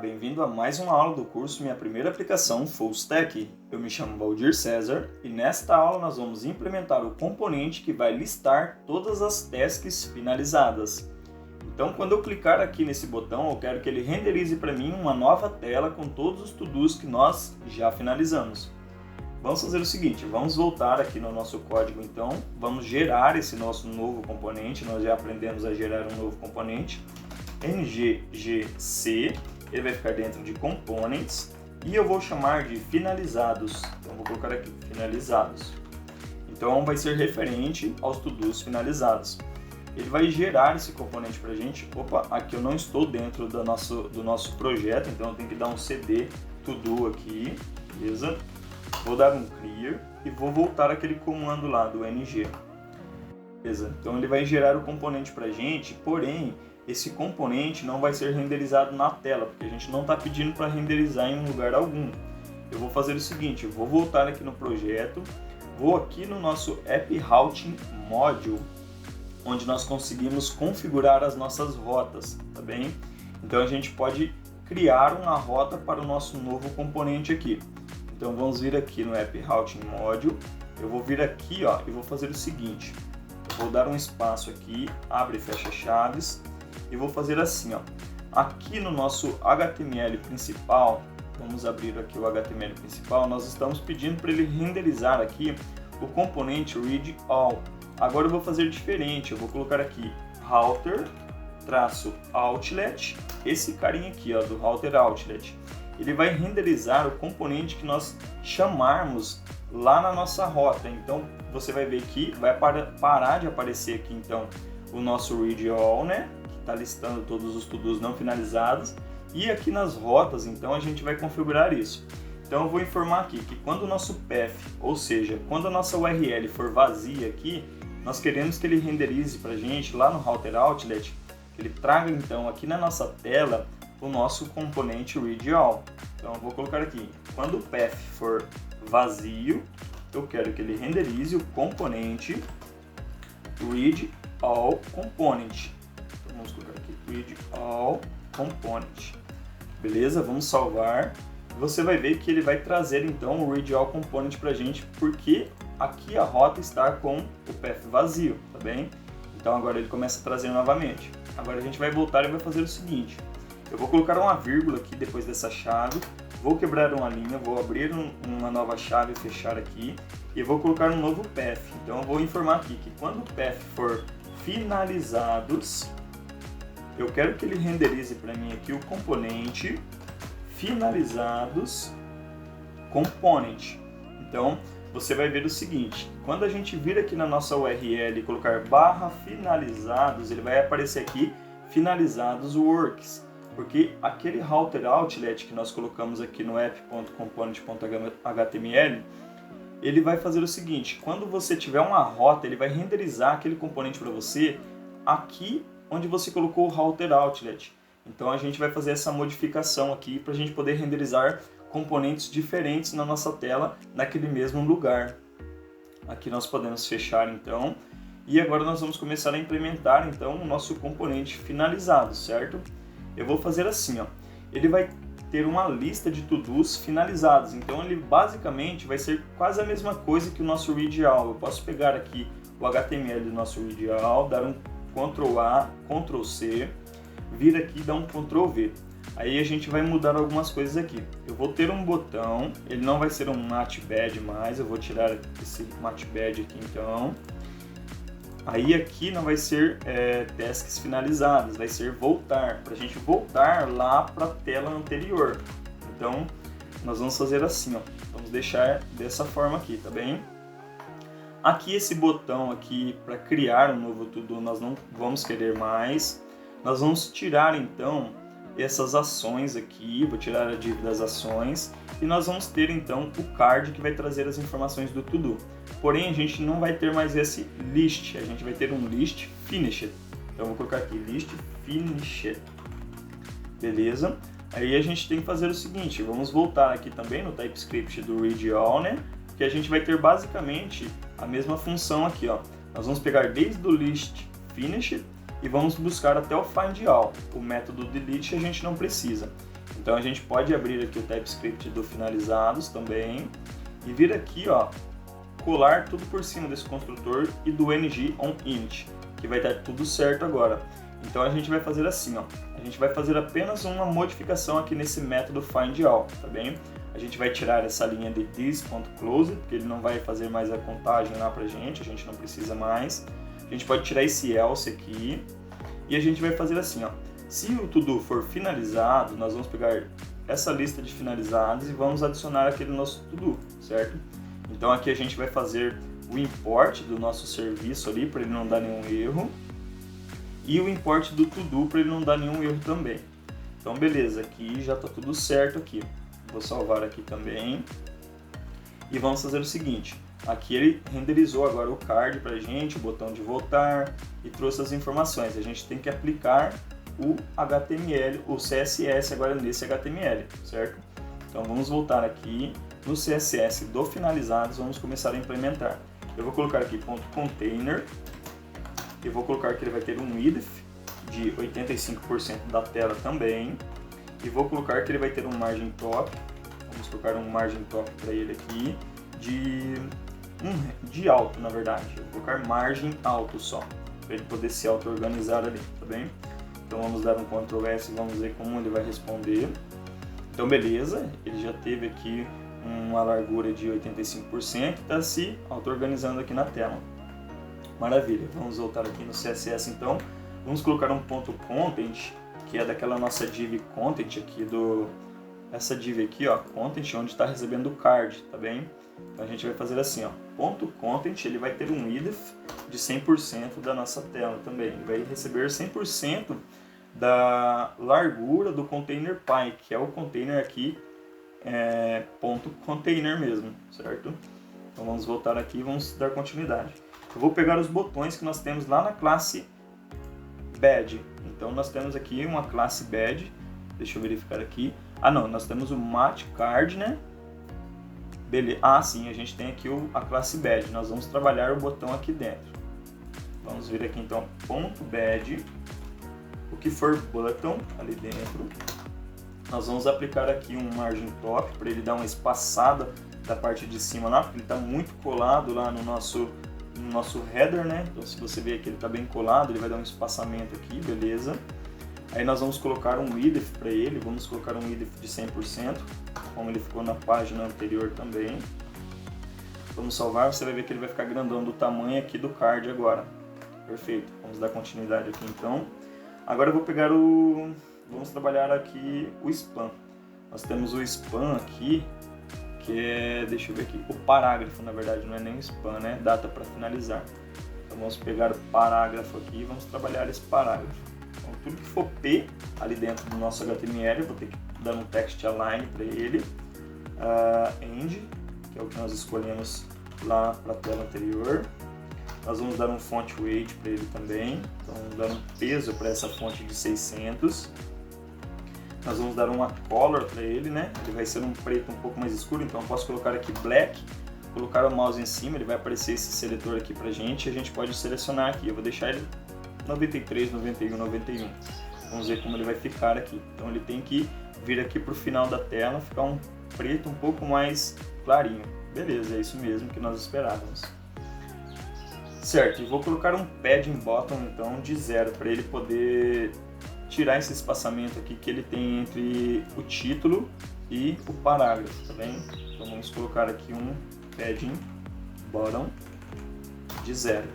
bem-vindo a mais uma aula do curso Minha Primeira Aplicação Full Stack. Eu me chamo Valdir César e nesta aula nós vamos implementar o componente que vai listar todas as tasks finalizadas. Então, quando eu clicar aqui nesse botão, eu quero que ele renderize para mim uma nova tela com todos os to-dos que nós já finalizamos. Vamos fazer o seguinte, vamos voltar aqui no nosso código então, vamos gerar esse nosso novo componente, nós já aprendemos a gerar um novo componente. NGGC, ele vai ficar dentro de Components e eu vou chamar de finalizados. Então vou colocar aqui finalizados. Então vai ser referente aos to-dos finalizados. Ele vai gerar esse componente para a gente. Opa, aqui eu não estou dentro do nosso projeto, então eu tenho que dar um CD to-do aqui, beleza? Vou dar um clear e vou voltar aquele comando lá do ng. Beleza? Então ele vai gerar o componente para a gente, porém esse componente não vai ser renderizado na tela, porque a gente não está pedindo para renderizar em lugar algum. Eu vou fazer o seguinte, eu vou voltar aqui no projeto, vou aqui no nosso App Routing Module, onde nós conseguimos configurar as nossas rotas, tá bem? Então a gente pode criar uma rota para o nosso novo componente aqui. Então vamos vir aqui no App Routing Module, eu vou vir aqui ó, e vou fazer o seguinte, eu vou dar um espaço aqui, abre e fecha chaves, e vou fazer assim, ó. Aqui no nosso HTML principal, vamos abrir aqui o HTML principal, nós estamos pedindo para ele renderizar aqui o componente read all. Agora eu vou fazer diferente, eu vou colocar aqui router-outlet, esse carinha aqui, ó, do router outlet. Ele vai renderizar o componente que nós chamarmos lá na nossa rota. Então você vai ver que vai parar de aparecer aqui então o nosso read all, né? Está listando todos os to-dos não finalizados, e aqui nas rotas então a gente vai configurar isso. Então eu vou informar aqui que quando o nosso path, ou seja, quando a nossa URL for vazia aqui, nós queremos que ele renderize para a gente lá no router outlet, que ele traga então aqui na nossa tela o nosso componente read all. Então eu vou colocar aqui, quando o path for vazio, eu quero que ele renderize o componente read all component. Vamos colocar aqui read all component. Beleza? Vamos salvar. Você vai ver que ele vai trazer então o read all component para a gente, porque aqui a rota está com o path vazio, tá bem? Então agora ele começa a trazer novamente. Agora a gente vai voltar e vai fazer o seguinte. Eu vou colocar uma vírgula aqui depois dessa chave, vou quebrar uma linha, vou abrir uma nova chave e fechar aqui, e vou colocar um novo path. Então eu vou informar aqui que quando o path for finalizados, eu quero que ele renderize para mim aqui o componente finalizados component. Então, você vai ver o seguinte, quando a gente vir aqui na nossa URL e colocar /finalizados, ele vai aparecer aqui finalizados works, porque aquele router outlet que nós colocamos aqui no app.component.html, ele vai fazer o seguinte, quando você tiver uma rota, ele vai renderizar aquele componente para você aqui onde você colocou o router outlet. Então a gente vai fazer essa modificação aqui para a gente poder renderizar componentes diferentes na nossa tela naquele mesmo lugar. Aqui nós podemos fechar então, e agora nós vamos começar a implementar então o nosso componente finalizado, certo? Eu vou fazer assim, ó. Ele vai ter uma lista de to-dos finalizados, então ele basicamente vai ser quase a mesma coisa que o nosso read all. Eu posso pegar aqui o HTML do nosso read all, dar um Ctrl A, Ctrl C, vir aqui e dar um Ctrl V. Aí a gente vai mudar algumas coisas aqui. Eu vou ter um botão, ele não vai ser um matchbad mais, eu vou tirar esse matchbad aqui então. Aí aqui não vai ser tasks finalizadas, vai ser voltar, para a gente voltar lá para a tela anterior. Então nós vamos fazer assim, ó. Vamos deixar dessa forma aqui, tá bem? Aqui esse botão aqui para criar um novo to-do nós não vamos querer mais. Nós vamos tirar então essas ações aqui, vou tirar a div das ações e nós vamos ter então o card que vai trazer as informações do to-do. Porém a gente não vai ter mais esse list, a gente vai ter um list finished. Então eu vou colocar aqui list finished. Beleza? Aí a gente tem que fazer o seguinte, vamos voltar aqui também no TypeScript do read all, né? Que a gente vai ter basicamente a mesma função aqui, ó. Nós vamos pegar desde o list finished e vamos buscar até o find all. O método delete a gente não precisa. Então a gente pode abrir aqui o TypeScript do finalizados também e vir aqui, ó, colar tudo por cima desse construtor e do ng onInit, que vai estar tudo certo agora. Então a gente vai fazer assim, ó, a gente vai fazer apenas uma modificação aqui nesse método findAll, tá bem? A gente vai tirar essa linha de this.close, porque ele não vai fazer mais a contagem lá pra gente não precisa mais. A gente pode tirar esse else aqui e a gente vai fazer assim, ó. Se o to-do for finalizado, nós vamos pegar essa lista de finalizados e vamos adicionar aquele nosso to-do, certo? Então aqui a gente vai fazer o import do nosso serviço ali para ele não dar nenhum erro e o import do to-do para ele não dar nenhum erro também. Então beleza, aqui já está tudo certo aqui. Vou salvar aqui também e vamos fazer o seguinte. Aqui ele renderizou agora o card para a gente, o botão de voltar e trouxe as informações. A gente tem que aplicar o HTML, o CSS agora nesse HTML, certo? Então vamos voltar aqui no CSS do finalizados, vamos começar a implementar. Eu vou colocar aqui .container, eu vou colocar que ele vai ter um width de 85% da tela também, e vou colocar que ele vai ter um margin top, vamos colocar um margin top para ele aqui, de alto na verdade, eu vou colocar margem alto só, para ele poder se auto-organizar ali, tá bem? Então vamos dar um Ctrl S e vamos ver como ele vai responder. Então beleza, ele já teve aqui uma largura de 85%, está se auto-organizando aqui na tela. Maravilha, vamos voltar aqui no CSS então. Vamos colocar um ponto content, que é daquela nossa div content aqui essa div aqui, ó, content, onde está recebendo o card, tá bem? Então a gente vai fazer assim, ó, ponto content, ele vai ter um width de 100% da nossa tela também. Ele vai receber 100% da largura do container py, que é o container aqui, ponto container mesmo, certo? Então vamos voltar aqui e vamos dar continuidade. Eu vou pegar os botões que nós temos lá na classe Badge. Então nós temos aqui uma classe Badge, deixa eu verificar aqui. Ah não, nós temos o Mat Card, né? Beleza. Ah sim, a gente tem aqui a classe Badge, nós vamos trabalhar o botão aqui dentro. Vamos vir aqui então, ponto .badge, o que for button ali dentro. Nós vamos aplicar aqui um margin top para ele dar uma espaçada da parte de cima lá, porque ele está muito colado lá no nosso header, né? Então se você ver aqui ele está bem colado, ele vai dar um espaçamento aqui, beleza. Aí nós vamos colocar um width para ele, vamos colocar um width de 100%, como ele ficou na página anterior também. Vamos salvar, você vai ver que ele vai ficar grandão do tamanho aqui do card agora. Perfeito, vamos dar continuidade aqui então. Agora eu vou pegar vamos trabalhar aqui o span. Nós temos o span aqui, que é, deixa eu ver aqui, o parágrafo na verdade, não é nem o span, né? Data para finalizar. Então vamos pegar o parágrafo aqui e vamos trabalhar esse parágrafo. Então tudo que for P ali dentro do nosso HTML, eu vou ter que dar um text align para ele. End, que é o que nós escolhemos lá para a tela anterior. Nós vamos dar um font weight para ele também, então vamos dar um peso para essa fonte de 600. Nós vamos dar uma color para ele, né? Ele vai ser um preto um pouco mais escuro, então eu posso colocar aqui black, colocar o mouse em cima, ele vai aparecer esse seletor aqui pra gente e a gente pode selecionar aqui. Eu vou deixar ele 93, 91, 91. Vamos ver como ele vai ficar aqui. Então ele tem que vir aqui pro final da tela, ficar um preto um pouco mais clarinho. Beleza, é isso mesmo que nós esperávamos. Certo, e vou colocar um padding bottom então de 0 para ele poder tirar esse espaçamento aqui que ele tem entre o título e o parágrafo, tá bem? Então vamos colocar aqui um padding bottom de 0.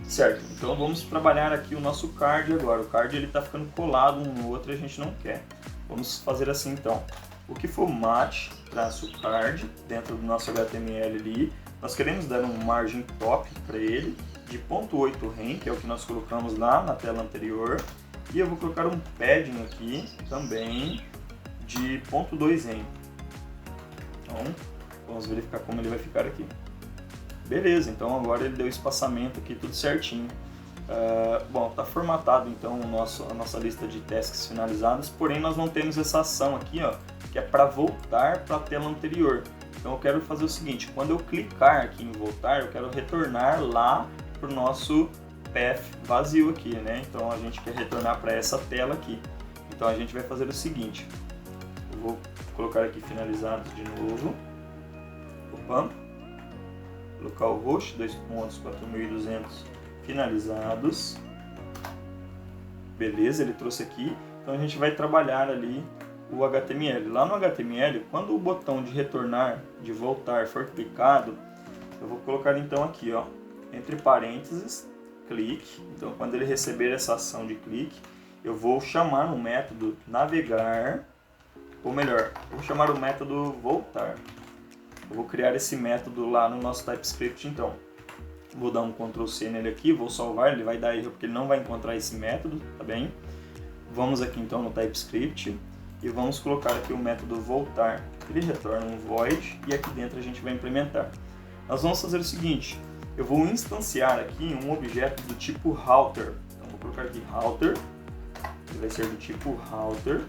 Certo, então vamos trabalhar aqui o nosso card agora. O card ele está ficando colado um no outro e a gente não quer. Vamos fazer assim então. O que for mat-card dentro do nosso HTML ali, nós queremos dar um margin top para ele de 0.8 rem, que é o que nós colocamos lá na tela anterior. E eu vou colocar um padding aqui também de 0.2 rem. Então, vamos verificar como ele vai ficar aqui. Beleza, então agora ele deu espaçamento aqui tudo certinho. Bom, está formatado então a nossa lista de tasks finalizadas, porém nós não temos essa ação aqui, ó, que é para voltar para a tela anterior. Então eu quero fazer o seguinte, quando eu clicar aqui em voltar, eu quero retornar lá para o nosso path vazio aqui, né? Então a gente quer retornar para essa tela aqui. Então a gente vai fazer o seguinte, eu vou colocar aqui finalizados de novo, opa, local host, 2 pontos, 4.200 finalizados, beleza, ele trouxe aqui, então a gente vai trabalhar ali o HTML. Lá no HTML, quando o botão de retornar, de voltar for clicado, eu vou colocar então aqui, ó, entre parênteses, clique. Então quando ele receber essa ação de clique, eu vou chamar um método navegar, ou melhor, vou chamar o método voltar. Eu vou criar esse método lá no nosso TypeScript então. Vou dar um Ctrl C nele aqui, vou salvar, ele vai dar erro porque ele não vai encontrar esse método, tá bem? Vamos aqui então no TypeScript e vamos colocar aqui o método voltar. Ele retorna um void e aqui dentro a gente vai implementar. Nós vamos fazer o seguinte, eu vou instanciar aqui um objeto do tipo router. Então vou colocar aqui router, ele vai ser do tipo router.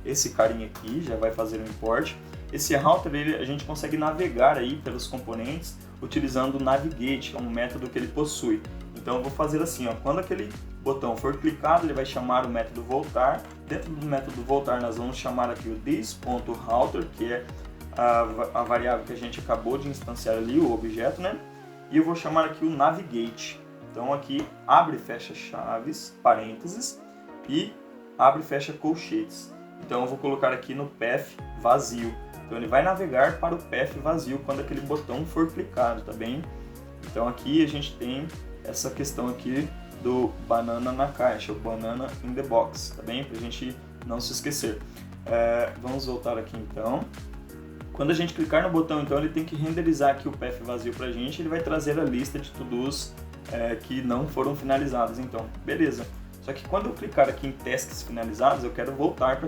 Esse carinha aqui já vai fazer o import. Esse router a gente consegue navegar aí pelos componentes utilizando o navigate, que é um método que ele possui. Então eu vou fazer assim, ó, quando aquele botão for clicado, ele vai chamar o método voltar. Dentro do método voltar nós vamos chamar aqui o this.router, que é a variável que a gente acabou de instanciar ali, o objeto, né? E eu vou chamar aqui o navigate. Então aqui abre e fecha chaves, parênteses, e abre e fecha colchetes. Então eu vou colocar aqui no path vazio. Então ele vai navegar para o path vazio quando aquele botão for clicado, tá bem? Então aqui a gente tem essa questão aqui do banana na caixa, o banana in the box, tá bem? Pra gente não se esquecer. Vamos voltar aqui então. Quando a gente clicar no botão, então ele tem que renderizar aqui o path vazio pra gente, ele vai trazer a lista de to-dos que não foram finalizados, então, beleza. Só que quando eu clicar aqui em tasks finalizados, eu quero voltar para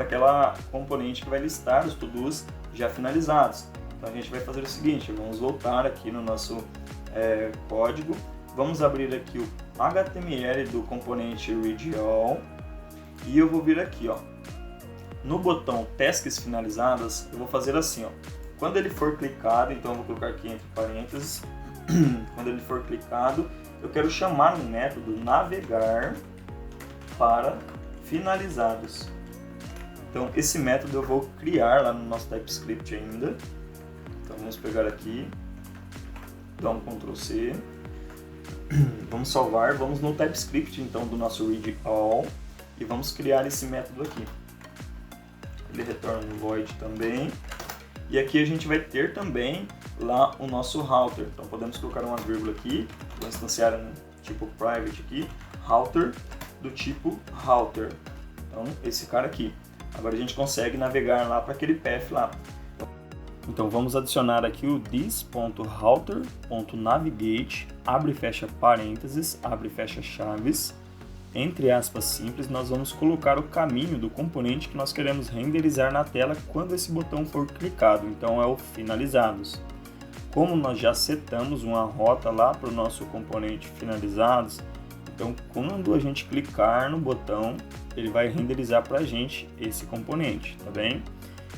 aquela componente que vai listar os to-dos já finalizados. Então a gente vai fazer o seguinte, vamos voltar aqui no nosso código, vamos abrir aqui o HTML do componente read all e eu vou vir aqui, ó, no botão tasks finalizadas, eu vou fazer assim, ó, quando ele for clicado, então eu vou colocar aqui entre parênteses, quando ele for clicado, eu quero chamar um método navegar para finalizados. Então esse método eu vou criar lá no nosso TypeScript ainda. Então vamos pegar aqui, dar um Ctrl C, vamos salvar, vamos no TypeScript então do nosso read all e vamos criar esse método aqui. Ele retorna um void também. E aqui a gente vai ter também lá o nosso router. Então podemos colocar uma vírgula aqui, vou instanciar um tipo private aqui, router do tipo router. Então esse cara aqui. Agora a gente consegue navegar lá para aquele path lá. Então vamos adicionar aqui o this.router.navigate, abre e fecha parênteses, abre e fecha chaves. Entre aspas simples, nós vamos colocar o caminho do componente que nós queremos renderizar na tela quando esse botão for clicado, então é o finalizados. Como nós já setamos uma rota lá para o nosso componente finalizados, então quando a gente clicar no botão, ele vai renderizar para a gente esse componente, tá bem?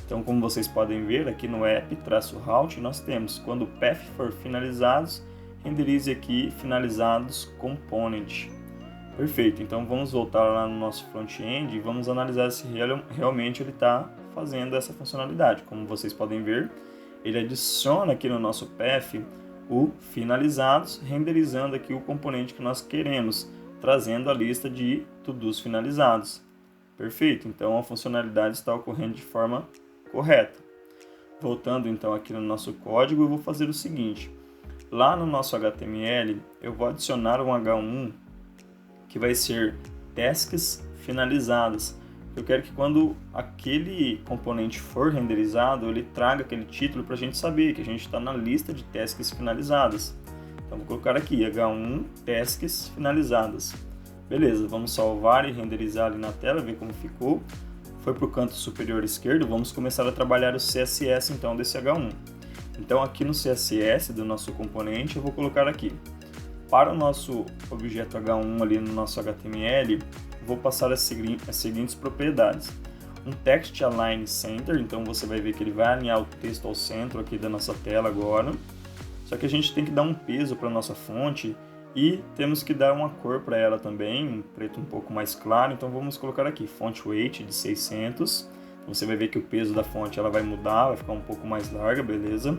Então como vocês podem ver aqui no app-route nós temos, quando o path for finalizados, renderize aqui finalizados component. Perfeito, então vamos voltar lá no nosso front-end e vamos analisar se realmente ele está fazendo essa funcionalidade. Como vocês podem ver, ele adiciona aqui no nosso path o finalizados, renderizando aqui o componente que nós queremos, trazendo a lista de to-dos finalizados. Perfeito, então a funcionalidade está ocorrendo de forma correta. Voltando então aqui no nosso código, eu vou fazer o seguinte. Lá no nosso HTML, eu vou adicionar um H1 que vai ser tasks finalizadas. Eu quero que quando aquele componente for renderizado, ele traga aquele título para a gente saber que a gente está na lista de tasks finalizadas. Então vou colocar aqui H1 tasks finalizadas. Beleza, vamos salvar e renderizar ali na tela, ver como ficou. Foi para o canto superior esquerdo, vamos começar a trabalhar o CSS então desse H1. Então aqui no CSS do nosso componente eu vou colocar aqui. Para o nosso objeto H1 ali no nosso HTML, vou passar as seguintes propriedades. Um Text Align Center, então você vai ver que ele vai alinhar o texto ao centro aqui da nossa tela agora. Só que a gente tem que dar um peso para a nossa fonte E temos que dar uma cor para ela também, um preto um pouco mais claro, então vamos colocar aqui font weight de 600. Você vai ver que o peso da fonte ela vai mudar, vai ficar um pouco mais larga, beleza?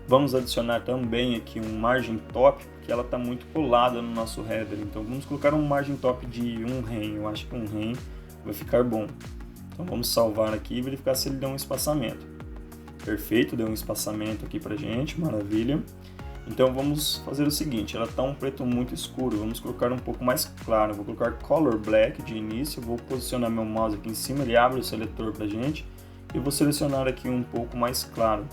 Vamos adicionar também aqui um margin top, porque ela está muito colada no nosso header, então vamos colocar um margin top de 1 rem, eu acho que 1 rem vai ficar bom. Então vamos salvar aqui e verificar se ele deu um espaçamento. Perfeito, deu um espaçamento aqui pra gente, maravilha. Então vamos fazer o seguinte, ela está um preto muito escuro, vamos colocar um pouco mais claro. Vou colocar Color Black de início, vou posicionar meu mouse aqui em cima, ele abre o seletor pra gente. E vou selecionar aqui um pouco mais claro.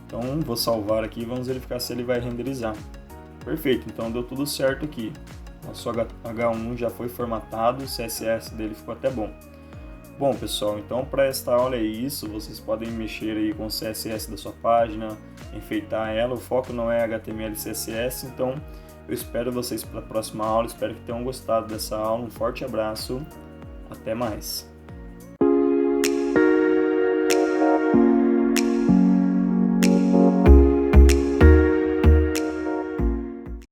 Então vou salvar aqui e vamos verificar se ele vai renderizar. Perfeito, então deu tudo certo aqui. Nosso H1 já foi formatado, o CSS dele ficou até bom. Bom pessoal, então para esta aula é isso, vocês podem mexer aí com o CSS da sua página, enfeitar ela, o foco não é HTML e CSS, então eu espero vocês para a próxima aula, espero que tenham gostado dessa aula, um forte abraço, até mais!